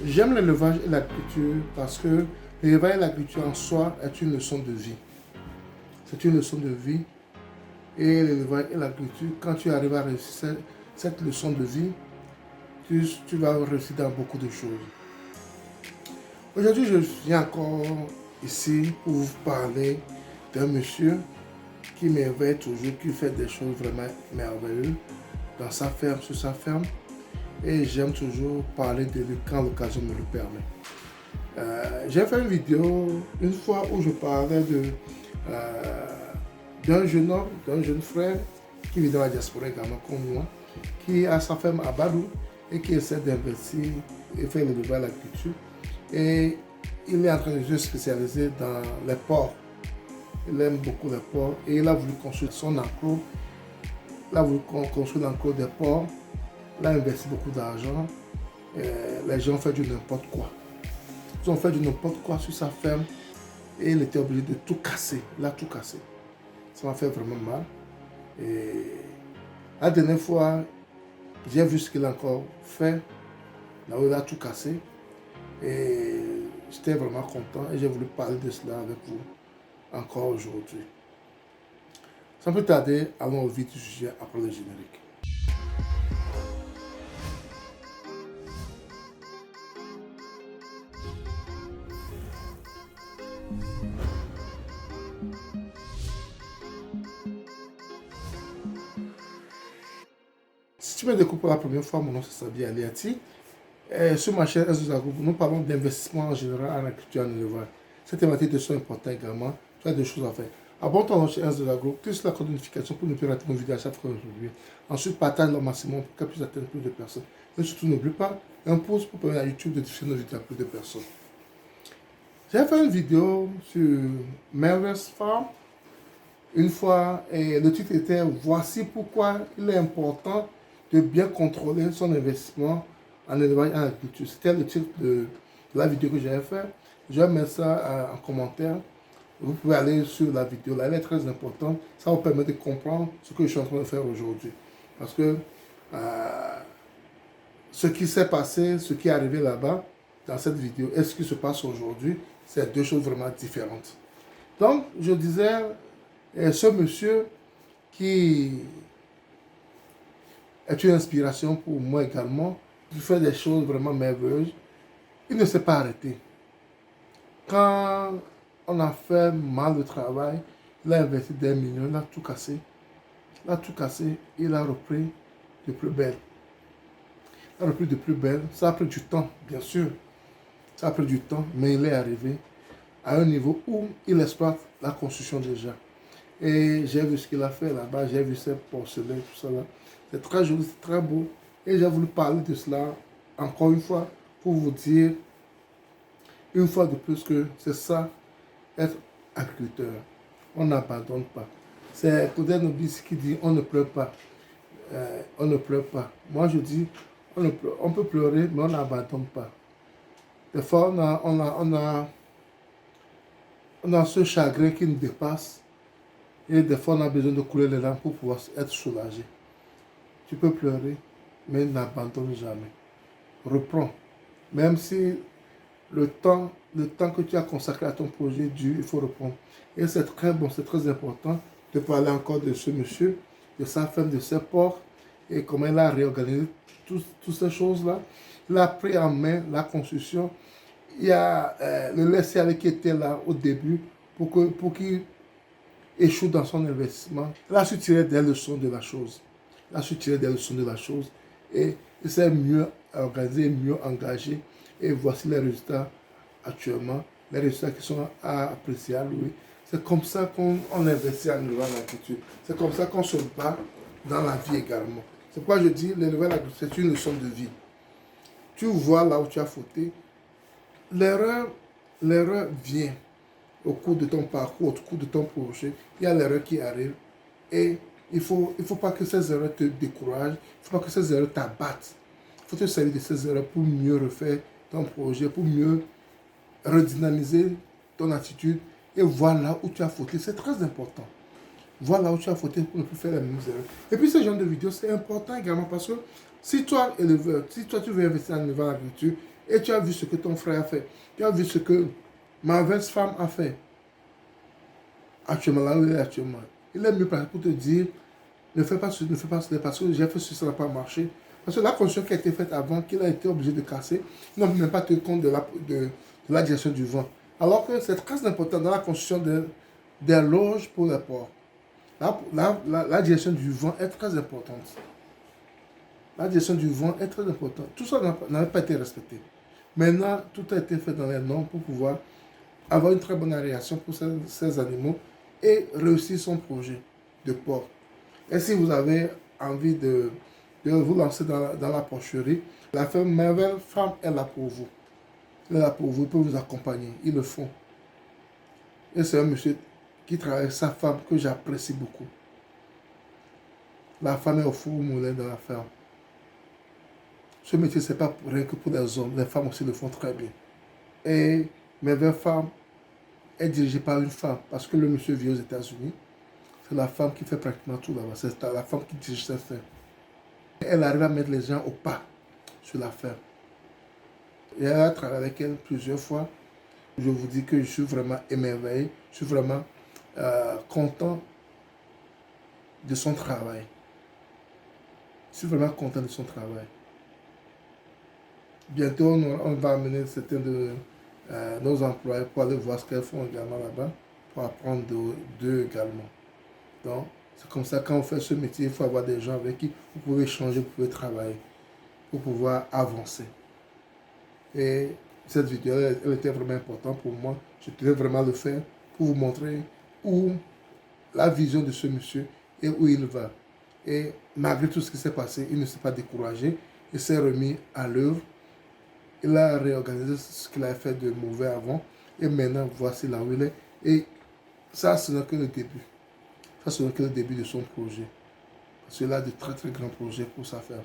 J'aime l'élevage et l'agriculture parce que l'élevage et l'agriculture en soi est une leçon de vie. C'est une leçon de vie. Et l'élevage et l'agriculture, quand tu arrives à réussir cette leçon de vie, tu vas réussir dans beaucoup de choses. Aujourd'hui, je viens encore ici pour vous parler d'un monsieur qui m'éveille toujours, qui fait des choses vraiment merveilleuses dans sa ferme, sur sa ferme. Et j'aime toujours parler de lui quand l'occasion me le permet. J'ai fait une vidéo une fois où je parlais d'un jeune homme, d'un jeune frère qui vit dans la diaspora également comme moi, qui a sa ferme à Badou et qui essaie d'investir et faire le développement à l'agriculture. Et il est en train de se spécialiser dans les porcs. Il aime beaucoup les porcs et il a voulu construire son enclos. Il a voulu construire l'enclos des porcs. Il a investi beaucoup d'argent. Les gens ont fait du n'importe quoi. Ils ont fait du n'importe quoi sur sa ferme et il était obligé de tout casser. Il a tout cassé. Ça m'a fait vraiment mal. Et la dernière fois, j'ai vu ce qu'il a encore fait. Là où il a tout cassé. Et j'étais vraiment content et j'ai voulu parler de cela avec vous encore aujourd'hui. Sans plus tarder, allons au vif du sujet après le générique. Si tu me découvres pour la première fois, mon nom c'est Sabi Aliati. Sur ma chaîne S2A Group, nous parlons d'investissement en général en agriculture et en élevage. Ces thématiques sont importantes également. Tu as des choses à faire. Abonne-toi à notre chaîne S2A Group, clique sur la cloche de notification pour ne plus rater nos vidéos à chaque fois que je publie. Ensuite, partage le maximum pour qu'elle puisse atteindre plus de personnes. Et surtout, n'oublie pas un pouce pour permettre à YouTube de diffuser nos vidéos à plus de personnes. J'ai fait une vidéo sur Melrose Farm. Une fois, et le titre était « Voici pourquoi il est important de bien contrôler son investissement en élevage et en agriculture ». C'était le titre de la vidéo que j'avais fait. Je vais mettre ça en commentaire. Vous pouvez aller sur la vidéo, là, elle est très importante. Ça vous permet de comprendre ce que je suis en train de faire aujourd'hui. Parce que ce qui s'est passé, ce qui est arrivé là-bas, dans cette vidéo, et ce qui se passe aujourd'hui, c'est deux choses vraiment différentes. Donc, je disais, ce monsieur qui est une inspiration pour moi également, qui fait des choses vraiment merveilleuses, il ne s'est pas arrêté. Quand on a fait mal le travail, il a investi des millions, il a tout cassé. Il a tout cassé, il a repris de plus belle. Il a repris de plus belle. Ça a pris du temps, bien sûr. Ça a pris du temps, mais il est arrivé à un niveau où il exploite la construction déjà. Et j'ai vu ce qu'il a fait là-bas, j'ai vu ses porcelaines, tout ça là. C'est très joli, c'est très beau. Et j'ai voulu parler de cela encore une fois pour vous dire une fois de plus que c'est ça, être agriculteur. On n'abandonne pas. C'est Claudel Nobis qui dit on ne pleure pas. On ne pleure pas. Moi je dis on peut pleurer mais on n'abandonne pas. Des fois on a ce chagrin qui nous dépasse. Et des fois, on a besoin de couler les larmes pour pouvoir être soulagé. Tu peux pleurer, mais n'abandonne jamais. Reprends. Même si le temps que tu as consacré à ton projet dure, il faut reprendre. Et c'est très bon, c'est très important de parler encore de ce monsieur, de sa femme, de ses porcs, et comment il a réorganisé toutes ces choses-là. Il a pris en main la construction. Il y a le laisser-aller qui était là au début pour qu'il échoue dans son investissement. Il a su tirer des leçons de la chose. Il a su tirer des leçons de la chose et il s'est mieux organisé, mieux engagé. Et voici les résultats actuellement, les résultats qui sont à apprécier à lui. C'est comme ça qu'on investit en élevage et l'agriculture. C'est comme ça qu'on se bat dans la vie également. C'est pourquoi je dis l'élevage et l'agriculture, c'est une leçon de vie. Tu vois là où tu as fauté. L'erreur vient au cours de ton parcours, au cours de ton projet, il y a l'erreur qui arrive et il faut pas que ces erreurs te découragent, il ne faut pas que ces erreurs t'abattent. Il faut te servir de ces erreurs pour mieux refaire ton projet, pour mieux redynamiser ton attitude et voir là où tu as fauté. C'est très important. Voir là où tu as fauté pour ne plus faire les mêmes erreurs. Et puis ce genre de vidéo, c'est important également parce que Si toi, éleveur, si toi tu veux investir en élevage l'agriculture et tu as vu ce que ton frère a fait, tu as vu ce que ma femme a fait, actuellement là où il est actuellement, il est mieux placé pour te dire ne fais pas cela, ne fais pas cela, parce que j'ai fait ceci, ça n'a pas marché. Parce que la construction qui a été faite avant, qu'il a été obligé de casser, il n'a même pas tenu compte de la direction du vent. Alors que c'est très important dans la construction des loges pour les porcs. La direction du vent est très importante. La direction du vent est très importante. Tout ça n'a pas été respecté. Maintenant, tout a été fait dans les normes pour pouvoir avoir une très bonne réaction pour ces animaux et réussir son projet de porc. Et si vous avez envie de vous lancer dans la porcherie, la ferme Merveille Farm est là pour vous. Elle est là pour vous, il peut vous accompagner. Ils le font. Et c'est un monsieur qui travaille avec sa femme que j'apprécie beaucoup. La femme est au four moulin dans la ferme. Ce métier, ce n'est pas rien que pour les hommes. Les femmes aussi le font très bien. Et Merveille Farm est dirigée par une femme parce que le monsieur vit aux États-Unis. C'est la femme qui fait pratiquement tout là-bas. C'est la femme qui dirige cette ferme. Elle arrive à mettre les gens au pas sur la ferme. Et elle a travaillé avec elle plusieurs fois. Je vous dis que je suis vraiment émerveillé. Je suis vraiment content de son travail. Je suis vraiment content de son travail. Bientôt, on va amener certains de nos employés pour aller voir ce qu'elles font également là-bas, pour apprendre d'eux également. Donc, c'est comme ça, quand on fait ce métier, il faut avoir des gens avec qui vous pouvez échanger, vous pouvez travailler, pour pouvoir avancer. Et cette vidéo, elle était vraiment importante pour moi. Je tenais vraiment à le faire pour vous montrer où la vision de ce monsieur et où il va. Et malgré tout ce qui s'est passé, il ne s'est pas découragé. Il s'est remis à l'œuvre. Il a réorganisé ce qu'il a fait de mauvais avant. Et maintenant, voici là où il est. Et ça, ce n'est que le début. Ça, ce n'est que le début de son projet. Parce qu'il a de très très grands projets pour sa ferme.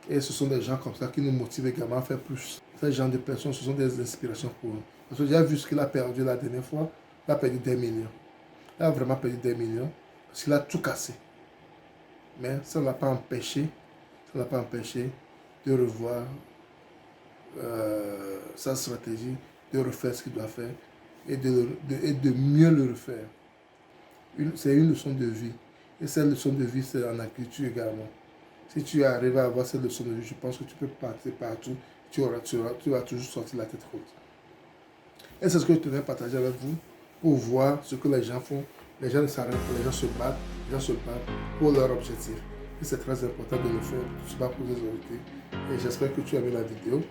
Et ce sont des gens comme ça qui nous motivent également à faire plus. Ces gens de personnes, ce sont des inspirations pour nous. Parce que j'ai vu ce qu'il a perdu la dernière fois. Il a perdu des millions. Il a vraiment perdu des millions. Parce qu'il a tout cassé. Mais ça ne l'a pas empêché. Ça ne l'a pas empêché de revoir sa stratégie, de refaire ce qu'il doit faire et de mieux le refaire. C'est une leçon de vie. Et cette leçon de vie, c'est en agriculture également. Si tu arrives à avoir cette leçon de vie, je pense que tu peux partir partout. Tu vas toujours sortir la tête haute. Et c'est ce que je tenais à partager avec vous pour voir ce que les gens font. Les gens ne s'arrêtent pas, les gens se battent pour leur objectif. Et c'est très important de le faire, de se battre pour des objectifs. Et j'espère que tu as aimé la vidéo.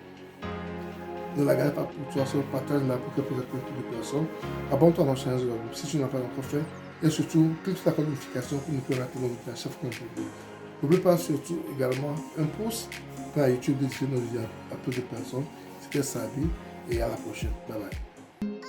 Ne la garde pas pour toi, seul partage-la pour que plus de personnes. Abonne-toi à notre chaîne si tu n'as pas encore fait. Et surtout, clique sur la notification pour ne plus rater nos vidéos à chaque fois qu'on publie. N'oublie pas surtout également un pouce pour YouTube de diffuser nos vidéos à plus de personnes. C'était Sabi et à la prochaine. Bye bye.